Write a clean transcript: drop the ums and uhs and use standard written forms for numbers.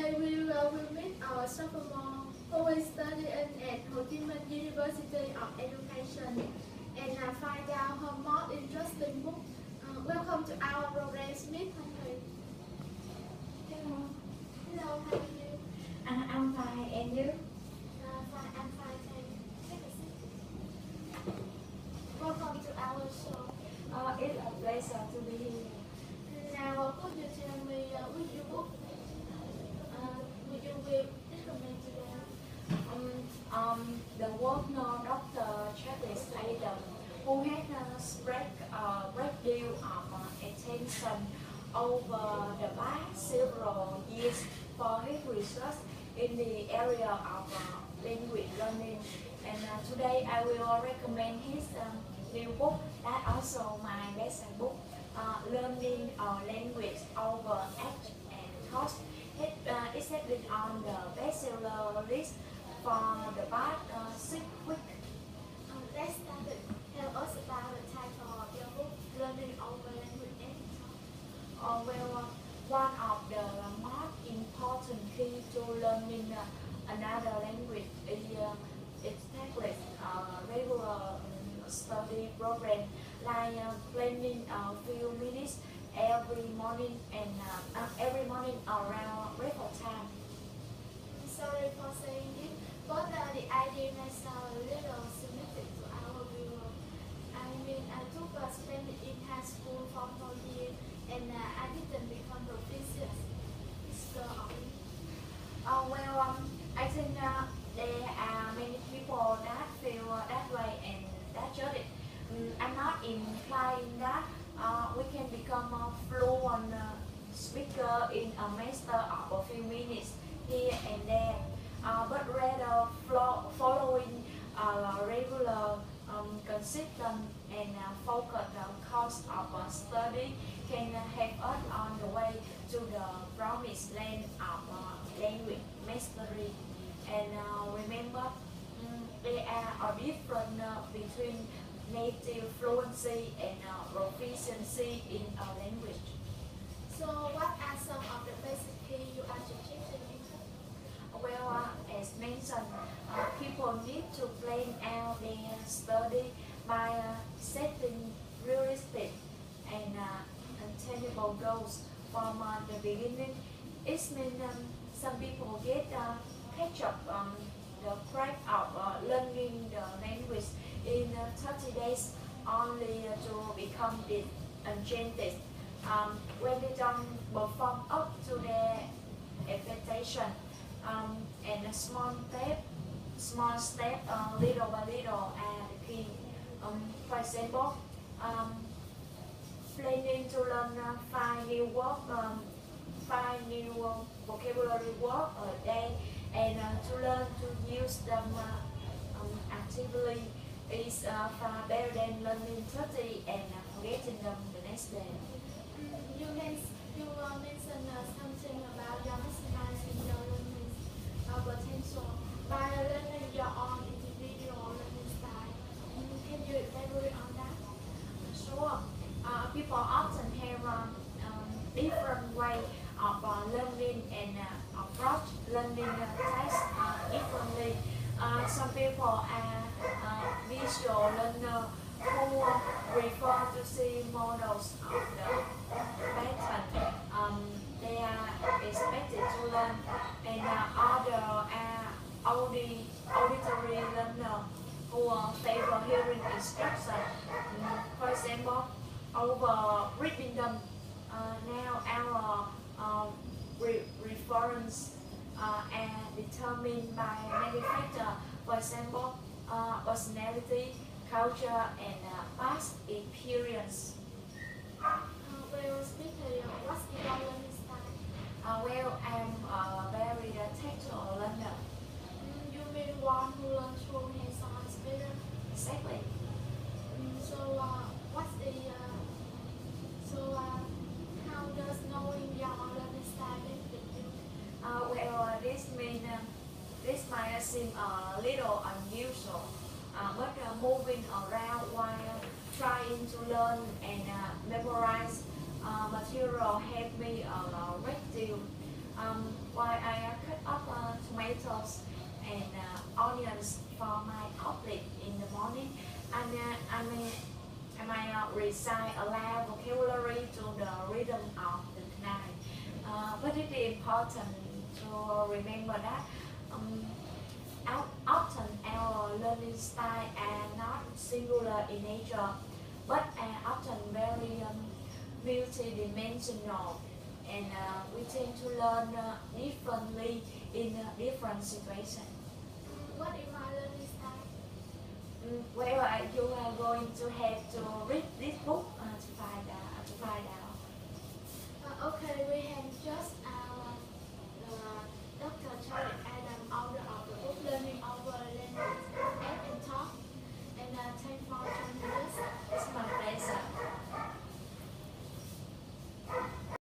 Today we meet our sophomore who will study at Ho Chi Minh University of Education and find out her most interesting book. Welcome to our program, Smith Thuy. Hello. Hello, how are you? I'm fine, and you? Fine, I'm fine, thank you. Take a seat. Welcome to our show. It's a pleasure to be here. Now, could you tell me which book would you will recommend today? The work of Dr. Travis Adam, who had spread a great deal of attention over the past several years for his research in the area of language learning. And today I will recommend his new book that also my lesson book, Learning Language Over Age and Cost. It's been on the bestseller list for the past 6 weeks. Let's start it. Tell us about the title of your book, Learning Over Language and Talk. One of the most important key to learning another language is establish a regular study program, like planning a few minutes every morning and every morning around breakfast time. Sorry for saying it, but the idea may sound a little significant to our viewer. I mean, I took a spend in high school for 4 years and I didn't become proficient. It's the I think there are many people that feel that way and that judge it. I'm not implying that we can become a fluent speaker in a matter of a few minutes here and there, but rather following a regular, consistent and focused course of study can help us on the way to the promised land of language mastery. And remember, there are a difference between native fluency and proficiency in a language. So, what are some of the basic key you are teaching in? As mentioned, people need to plan out their study by setting realistic and attainable goals from the beginning. It means some people get catch up on the craft of learning the language in 30 days only to become enchanted. When they don't perform up to their expectation, and a small step, little by little, are the key. For example, planning to learn 5 new words, 5 new vocabulary words a day, and to learn to use them actively is far better than learning 30 and forgetting them the next day. You mentioned something about your maximizing your learning potential by learning your own individual learning style. Can you elaborate on that? Sure. People often have different way of learning and approach learning tasks differently. Some people are visual learner who prefer to see models of the pattern they are expected to learn, and other are auditory learner who favor hearing instruction. For example, over reading them. Now our reference are determined by many factors. For example, personality, culture, and past experience. What's your learning style? I'm a very tactile learner. You mean one who learns through hands-on experience? Exactly. How does knowing your learning style benefit you? This might seem a little unusual, but moving around while trying to learn and memorize material help me a great deal. While I cut up tomatoes and onions for my omelet in the morning, I might recite aloud vocabulary to the rhythm of the night. But it is important to remember that often our learning style are not singular in nature, but are often very multidimensional, and we tend to learn differently in different situations. What is my learning style? Well, you are going to have to read this book to find out.